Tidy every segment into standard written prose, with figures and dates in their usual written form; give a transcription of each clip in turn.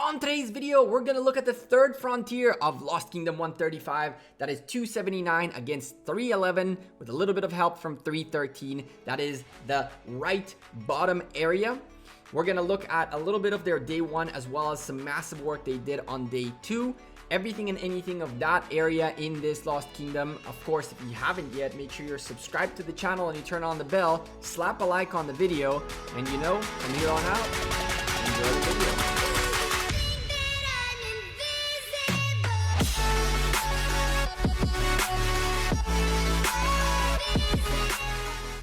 On today's video, we're going to look at the third frontier of Lost Kingdom 135. That is 279 against 311 with a little bit of help from 313. That is the right bottom area. We're going to look at a little bit of their day one as well as some massive work they did on day two. Everything and anything of that area in this Lost Kingdom. Of course, if you haven't yet, make sure you're subscribed to the channel and you turn on the bell. Slap a like on the video. And you know, from here on out, enjoy the video.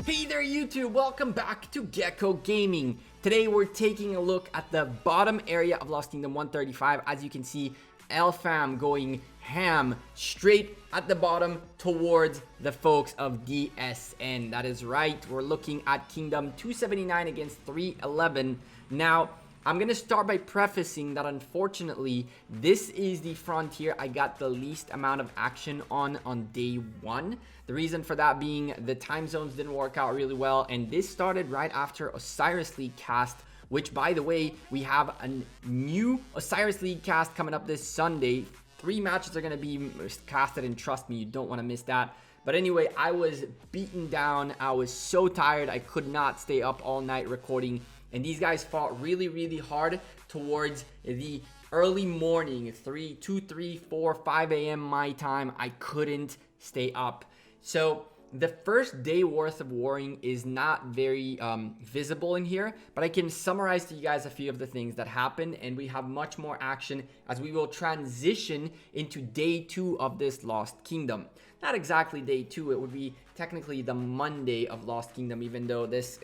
Hey there YouTube, welcome back to Gekko Gaming. Today we're taking a look at the bottom area of Lost Kingdom 135. As you can see, L-Fam going ham straight at the bottom towards the folks of DSN. That is right, we're looking at Kingdom 279 against 311. Now, I'm going to start by prefacing that unfortunately, this is the frontier I got the least amount of action on day one. The reason for that being the time zones didn't work out really well, and this started right after Osiris League cast, which by the way, we have a new Osiris League cast coming up this Sunday. 3 matches are going to be casted, and trust me, you don't want to miss that. But anyway, I was beaten down. I was so tired. I could not stay up all night recording. And these guys fought really hard towards the early morning, 2, 3, 4, 5 a.m. my time. I couldn't stay up. So the first day worth of warring is not very visible in here, but I can summarize to you guys a few of the things that happened, and we have much more action as we will transition into day 2 of this Lost Kingdom. Not exactly day 2, it would be technically the Monday of Lost Kingdom, even though this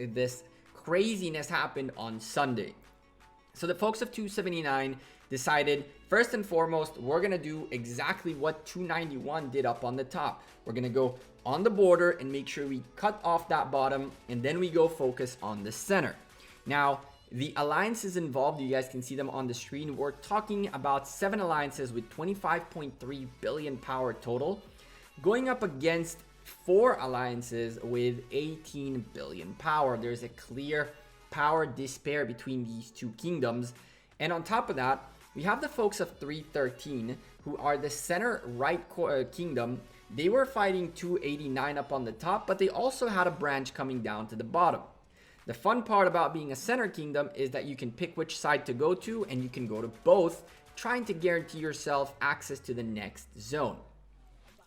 craziness happened on Sunday. So the folks of 279 decided, first and foremost, we're going to do exactly what 291 did up on the top. We're going to go on the border and make sure we cut off that bottom, and then we go focus on the center. Now, the alliances involved, you guys can see them on the screen. We're talking about 7 alliances with 25.3 billion power total, going up against 4 alliances with 18 billion power. There's a clear power disparity between these two kingdoms. And on top of that, we have the folks of 313 who are the center right kingdom. They were fighting 289 up on the top, but they also had a branch coming down to the bottom. The fun part about being a center kingdom is that you can pick which side to go to, and you can go to both, trying to guarantee yourself access to the next zone.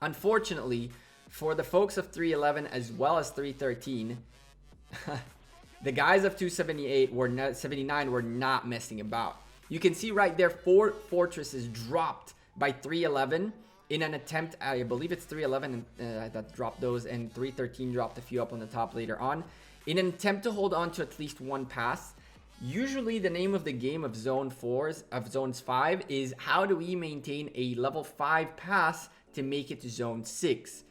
Unfortunately, for the folks of 311 as well as 313, the guys of 279 were not messing about. You can see right there 4 fortresses dropped by 311 in an attempt. I believe it's 311 that dropped those, and 313 dropped a few up on the top later on in an attempt to hold on to at least one pass. Usually the name of the game of zones 5 is how do we maintain a level 5 pass to make it to zone 6.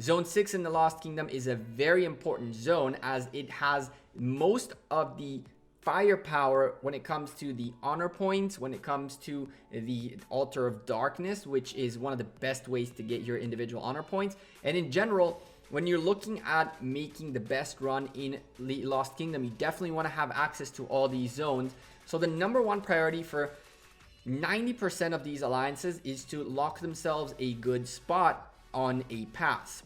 Zone 6 in the Lost Kingdom is a very important zone as it has most of the firepower when it comes to the honor points, when it comes to the Altar of Darkness, which is one of the best ways to get your individual honor points. And in general, when you're looking at making the best run in Lost Kingdom, you definitely want to have access to all these zones. So the number one priority for 90% of these alliances is to lock themselves a good spot on a pass.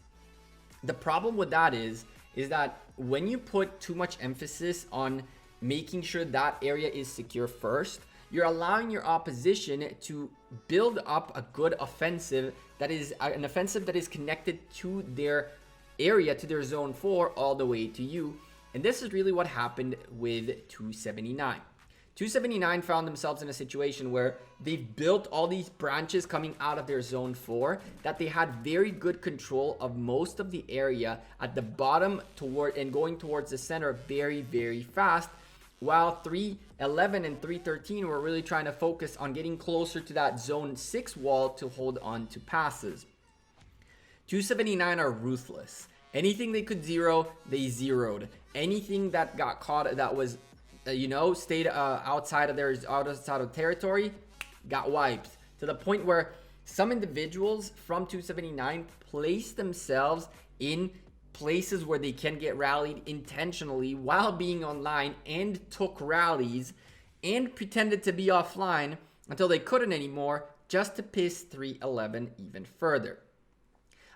The problem with that is that when you put too much emphasis on making sure that area is secure first, you're allowing your opposition to build up a good offensive that is an offensive that is connected to their area, to their zone 4 all the way to you. And this is really what happened with 279. 279 found themselves in a situation where they've built all these branches coming out of their zone 4 that they had very good control of most of the area at the bottom and going towards the center very fast, while 311 and 313 were really trying to focus on getting closer to that zone 6 wall to hold on to passes. 279 are ruthless. Anything they could zero, they zeroed. Anything that got caught that was stayed outside of territory, got wiped, to the point where some individuals from 279 placed themselves in places where they can get rallied intentionally while being online and took rallies and pretended to be offline until they couldn't anymore, just to piss 311 even further.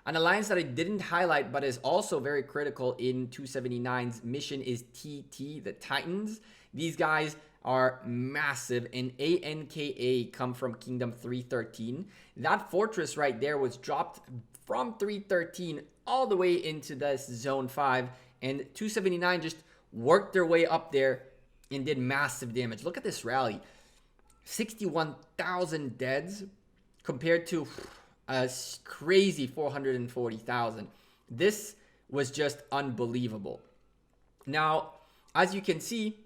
An alliance that I didn't highlight but is also very critical in 279's mission is TT, the Titans. These guys are massive, and ANKA come from Kingdom 313. That fortress right there was dropped from 313 all the way into this Zone 5, and 279 just worked their way up there and did massive damage. Look at this rally. 61,000 deads compared to a crazy 440,000. This was just unbelievable. Now, as you can see,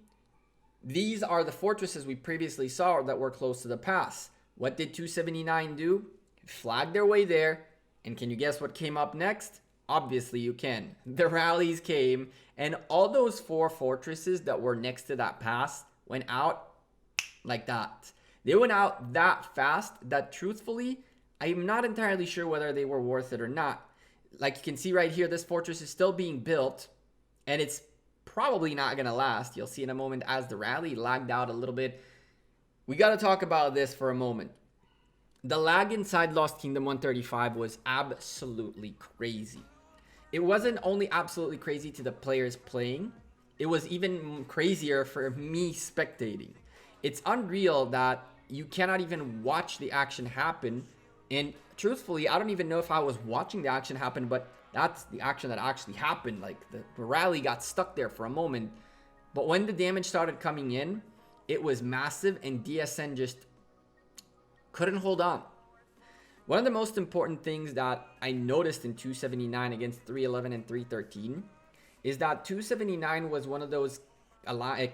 these are the fortresses we previously saw that were close to the pass. What did 279 do? Flagged their way there. And can you guess what came up next? Obviously you can. The rallies came, and all those 4 fortresses that were next to that pass went out like that. They went out that fast that truthfully, I'm not entirely sure whether they were worth it or not. Like you can see right here, this fortress is still being built, and it's probably not going to last. You'll see in a moment as the rally lagged out a little bit. We got to talk about this for a moment. The lag inside Lost Kingdom 135 was absolutely crazy. It wasn't only absolutely crazy to the players playing, it was even crazier for me spectating. It's unreal that you cannot even watch the action happen. And truthfully, I don't even know if I was watching the action happen, but that's the action that actually happened. Like the rally got stuck there for a moment. But when the damage started coming in, it was massive, and DSN just couldn't hold on. One of the most important things that I noticed in 279 against 311 and 313 is that 279 was one of those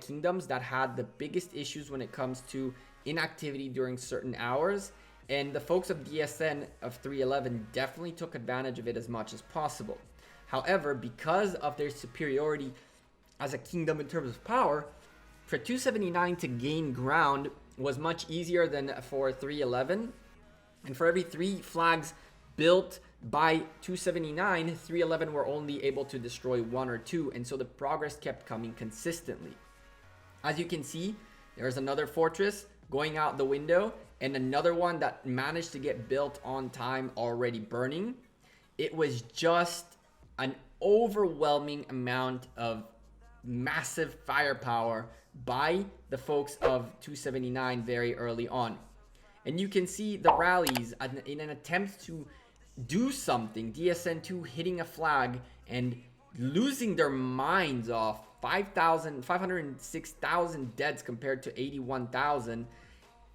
kingdoms that had the biggest issues when it comes to inactivity during certain hours. And the folks of DSN of 311 definitely took advantage of it as much as possible. However, because of their superiority as a kingdom in terms of power, for 279 to gain ground was much easier than for 311. And for every 3 flags built by 279, 311 were only able to destroy 1 or 2. And so the progress kept coming consistently. As you can see, there's another fortress going out the window, and another one that managed to get built on time already burning. It was just an overwhelming amount of massive firepower by the folks of 279 very early on. And you can see the rallies in an attempt to do something. DSN2 hitting a flag and losing their minds off. 506,000 deaths compared to 81,000.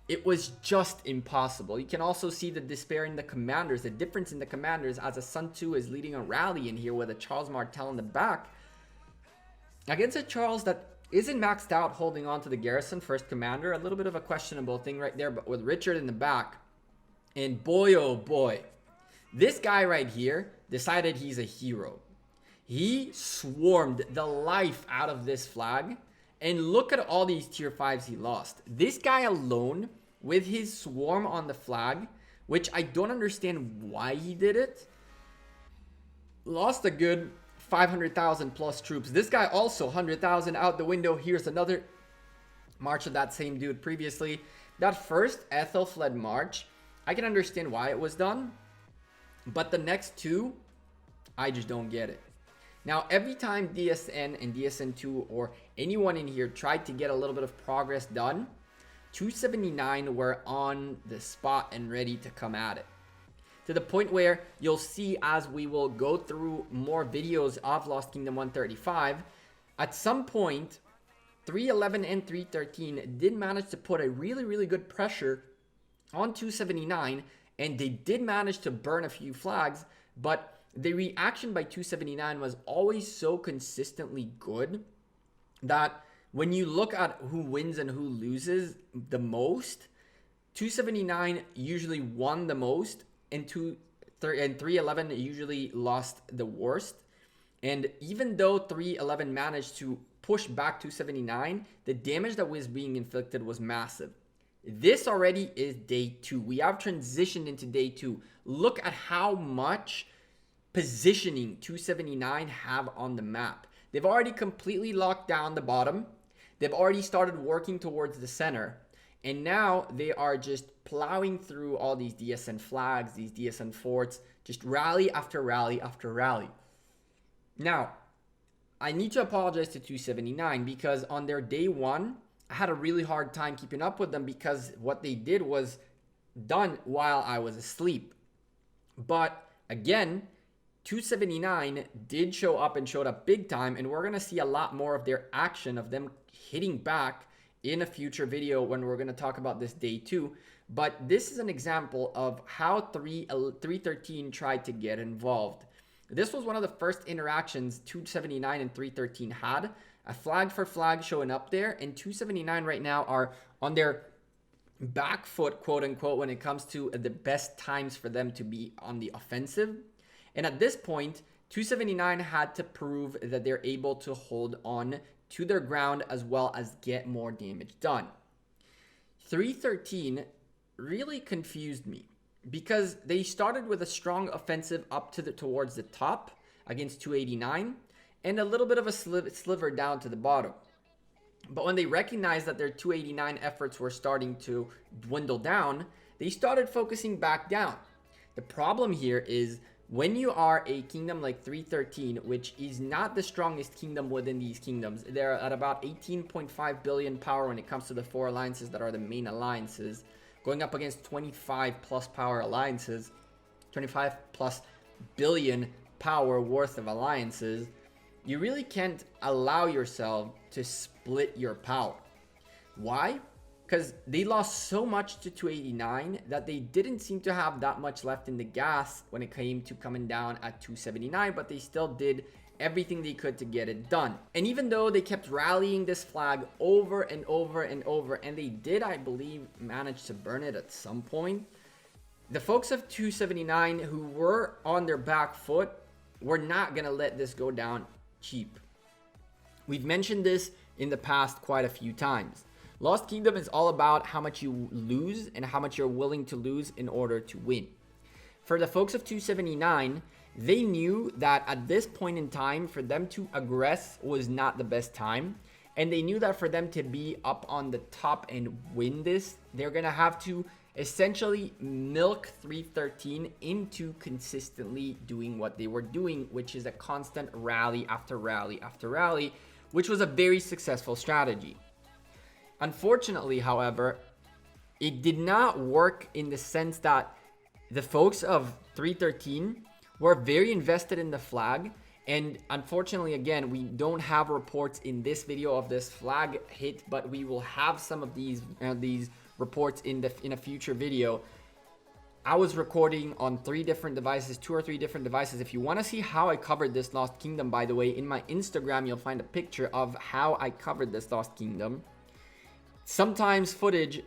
It was just impossible. You can also see the despair in the commanders, the difference in the commanders, as a Sun Tzu is leading a rally in here with a Charles Martel in the back against a Charles that isn't maxed out, holding on to the garrison, first commander. A little bit of a questionable thing right there, but with Richard in the back. And boy, oh boy, this guy right here decided he's a hero. He swarmed the life out of this flag. And look at all these tier 5s he lost. This guy alone, with his swarm on the flag, which I don't understand why he did it, lost a good 500,000 plus troops. This guy also 100,000 out the window. Here's another march of that same dude previously. That first Ethel fled march, I can understand why it was done, but the next 2, I just don't get it. Now, every time DSN and DSN2 or anyone in here tried to get a little bit of progress done, 279 were on the spot and ready to come at it. To the point where you'll see as we will go through more videos of Lost Kingdom 135, at some point, 311 and 313 did manage to put a really good pressure on 279, and they did manage to burn a few flags, but the reaction by 279 was always so consistently good that when you look at who wins and who loses the most, 279 usually won the most, and 311 usually lost the worst. And even though 311 managed to push back 279, the damage that was being inflicted was massive. This already is day 2. We have transitioned into day 2. Look at how much positioning 279 have on the map. They've already completely locked down the bottom. They've already started working towards the center, and now they are just plowing through all these DSN flags, these DSN forts, just rally after rally after rally. Now, I need to apologize to 279 because on their day one, I had a really hard time keeping up with them because what they did was done while I was asleep. But again, 279 did show up and showed up big time, and we're going to see a lot more of their action, of them hitting back in a future video when we're going to talk about this day two. But this is an example of how 313 tried to get involved. This was one of the first interactions 279 and 313 had, a flag for flag showing up there, and 279 right now are on their back foot, quote unquote, when it comes to the best times for them to be on the offensive. And at this point, 279 had to prove that they're able to hold on to their ground as well as get more damage done. 313 really confused me because they started with a strong offensive up to towards the top against 289 and a little bit of a sliver down to the bottom. But when they recognized that their 289 efforts were starting to dwindle down, they started focusing back down. The problem here is when you are a kingdom like 313, which is not the strongest kingdom within these kingdoms, they're at about 18.5 billion power when it comes to the 4 alliances that are the main alliances, going up against 25 plus power alliances, 25 plus billion power worth of alliances. You really can't allow yourself to split your power. Why? Because they lost so much to 289 that they didn't seem to have that much left in the gas when it came to coming down at 279, but they still did everything they could to get it done. And even though they kept rallying this flag over and over and over, and they did, I believe, manage to burn it at some point, the folks of 279 who were on their back foot were not going to let this go down cheap. We've mentioned this in the past quite a few times. Lost Kingdom is all about how much you lose and how much you're willing to lose in order to win. For the folks of 279, they knew that at this point in time, for them to aggress was not the best time. And they knew that for them to be up on the top and win this, they're going to have to essentially milk 313 into consistently doing what they were doing, which is a constant rally after rally after rally, which was a very successful strategy. Unfortunately, however, it did not work in the sense that the folks of 313 were very invested in the flag. And unfortunately, again, we don't have reports in this video of this flag hit, but we will have some of these reports in a future video. I was recording on 3 different devices, 2 or 3 different devices. If you want to see how I covered this Lost Kingdom, by the way, in my Instagram, you'll find a picture of how I covered this Lost Kingdom. Sometimes footage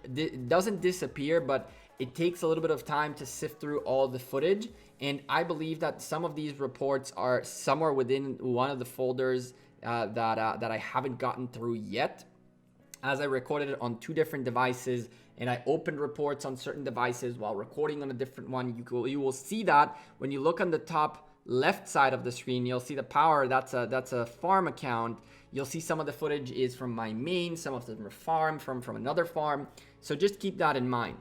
doesn't disappear, but it takes a little bit of time to sift through all the footage. And I believe that some of these reports are somewhere within one of the folders that I haven't gotten through yet. As I recorded it on 2 different devices, and I opened reports on certain devices while recording on a different one. You will see that when you look on the top left side of the screen, you'll see the power. That's a farm account. You'll see some of the footage is from my main, some of them are farm from another farm. So just keep that in mind.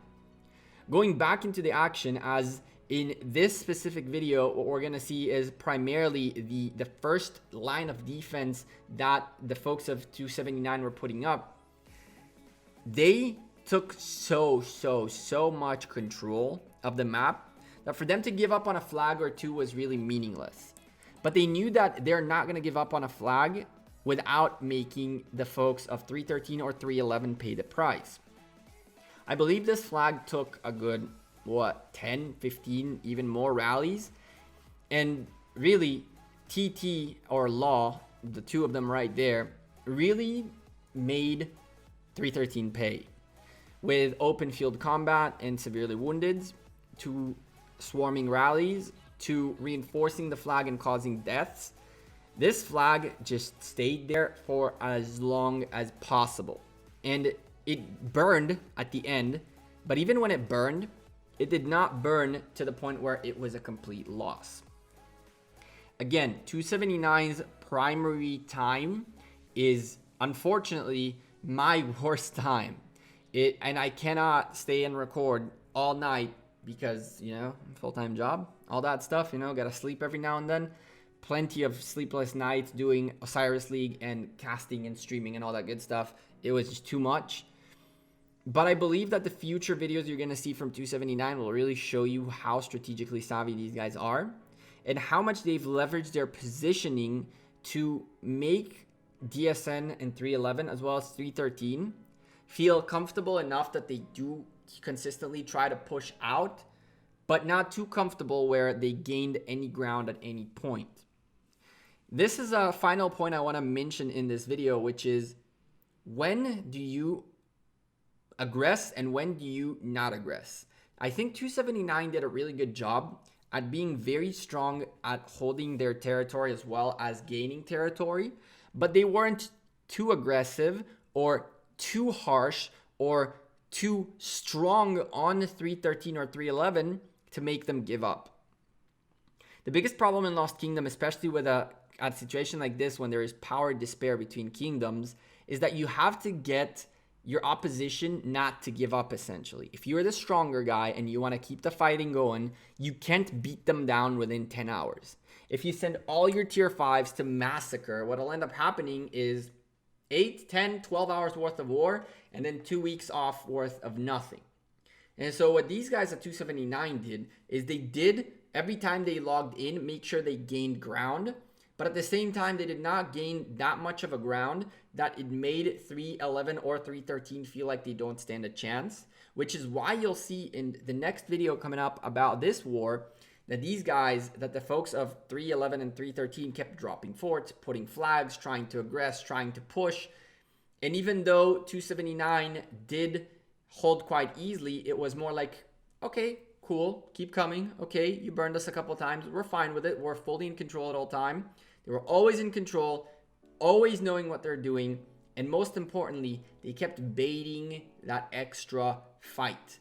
Going back into the action, as in this specific video, what we're going to see is primarily the first line of defense that the folks of 279 were putting up. They took so much control of the map that for them to give up on a flag or 2 was really meaningless. But they knew that they're not going to give up on a flag without making the folks of 313 or 311 pay the price. I believe this flag took a good, 10, 15, even more rallies. And really, TT or Law, the 2 of them right there, really made 313 pay. With open field combat and severely wounded, to swarming rallies, to reinforcing the flag and causing deaths. This flag just stayed there for as long as possible. And it burned at the end, but even when it burned, it did not burn to the point where it was a complete loss. Again, 279's primary time is unfortunately, my worst time. And I cannot stay and record all night because, you know, full-time job, all that stuff, you know, gotta sleep every now and then. Plenty of sleepless nights doing Osiris League and casting and streaming and all that good stuff. It was just too much. But I believe that the future videos you're going to see from 279 will really show you how strategically savvy these guys are and how much they've leveraged their positioning to make DSN and 311 as well as 313 feel comfortable enough that they do consistently try to push out, but not too comfortable where they gained any ground at any point. This is a final point I want to mention in this video, which is when do you aggress and when do you not aggress? I think 279 did a really good job at being very strong at holding their territory as well as gaining territory, but they weren't too aggressive or too harsh or too strong on 313 or 311 to make them give up. The biggest problem in Lost Kingdom, especially with a situation like this when there is power despair between kingdoms, is that you have to get your opposition not to give up, essentially. If you're the stronger guy and you want to keep the fighting going, you can't beat them down within 10 hours. If you send all your tier 5s to massacre, what'll end up happening is 8, 10, 12 hours worth of war and then 2 weeks off worth of nothing. And so what these guys at 279 did is they did, every time they logged in, make sure they gained ground. But at the same time, they did not gain that much of a ground that it made 311 or 313 feel like they don't stand a chance, which is why you'll see in the next video coming up about this war that these guys, that the folks of 311 and 313 kept dropping forts, putting flags, trying to aggress, trying to push. And even though 279 did hold quite easily, it was more like, okay, cool, keep coming. Okay, you burned us a couple times. We're fine with it. We're fully in control at all time. They were always in control, always knowing what they're doing, and most importantly, they kept baiting that extra fight.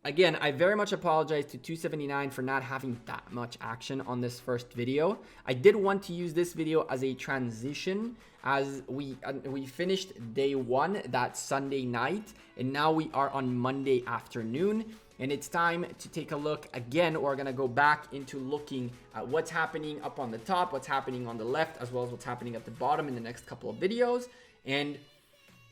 Again, I very much apologize to 279 for not having that much action on this first video. I did want to use this video as a transition as we finished day 1 that Sunday night, and now we are on Monday afternoon. And it's time to take a look again. We're going to go back into looking at what's happening up on the top, what's happening on the left, as well as what's happening at the bottom in the next couple of videos. And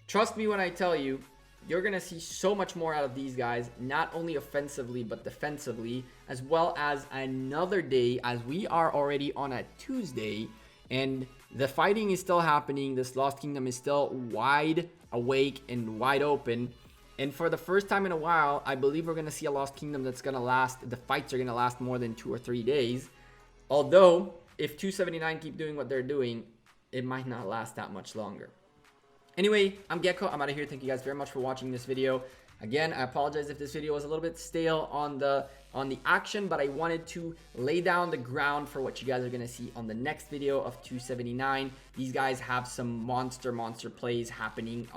trust me when I tell you, you're going to see so much more out of these guys, not only offensively, but defensively, as well as another day as we are already on a Tuesday. And the fighting is still happening. This Lost Kingdom is still wide awake and wide open. And for the first time in a while, I believe we're going to see a Lost Kingdom that's going to last, the fights are going to last more than 2 or 3 days. Although, if 279 keep doing what they're doing, it might not last that much longer. Anyway, I'm Gekko. I'm out of here. Thank you guys very much for watching this video. Again, I apologize if this video was a little bit stale on the action, but I wanted to lay down the ground for what you guys are going to see on the next video of 279. These guys have some monster plays happening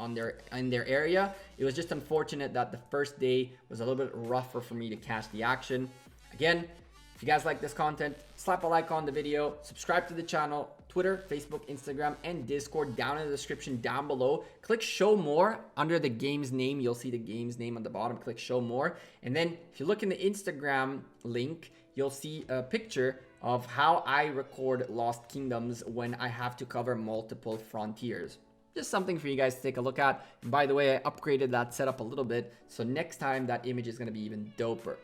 in their area. It was just unfortunate that the first day was a little bit rougher for me to catch the action. Again, if you guys like this content, slap a like on the video, subscribe to the channel, Twitter, Facebook, Instagram, and Discord down in the description down below. Click show more under the game's name. You'll see the game's name on the bottom. Click show more. And then if you look in the Instagram link, you'll see a picture of how I record Lost Kingdoms when I have to cover multiple frontiers. Just something for you guys to take a look at. And by the way, I upgraded that setup a little bit, so next time that image is going to be even doper.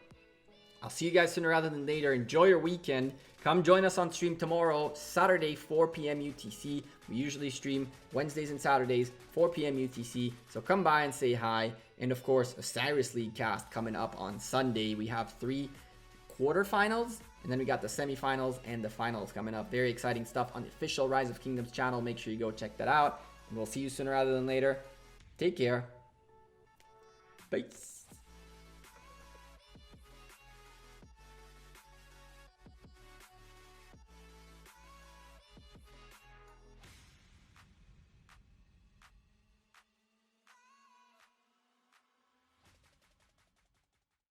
I'll see you guys sooner rather than later. Enjoy your weekend. Come join us on stream tomorrow, Saturday, 4 p.m. UTC. We usually stream Wednesdays and Saturdays, 4 p.m. UTC. So come by and say hi. And of course, Osiris League cast coming up on Sunday. We have 3 quarterfinals, and then we got the semifinals and the finals coming up. Very exciting stuff on the official Rise of Kingdoms channel. Make sure you go check that out. And we'll see you sooner rather than later. Take care. Bye.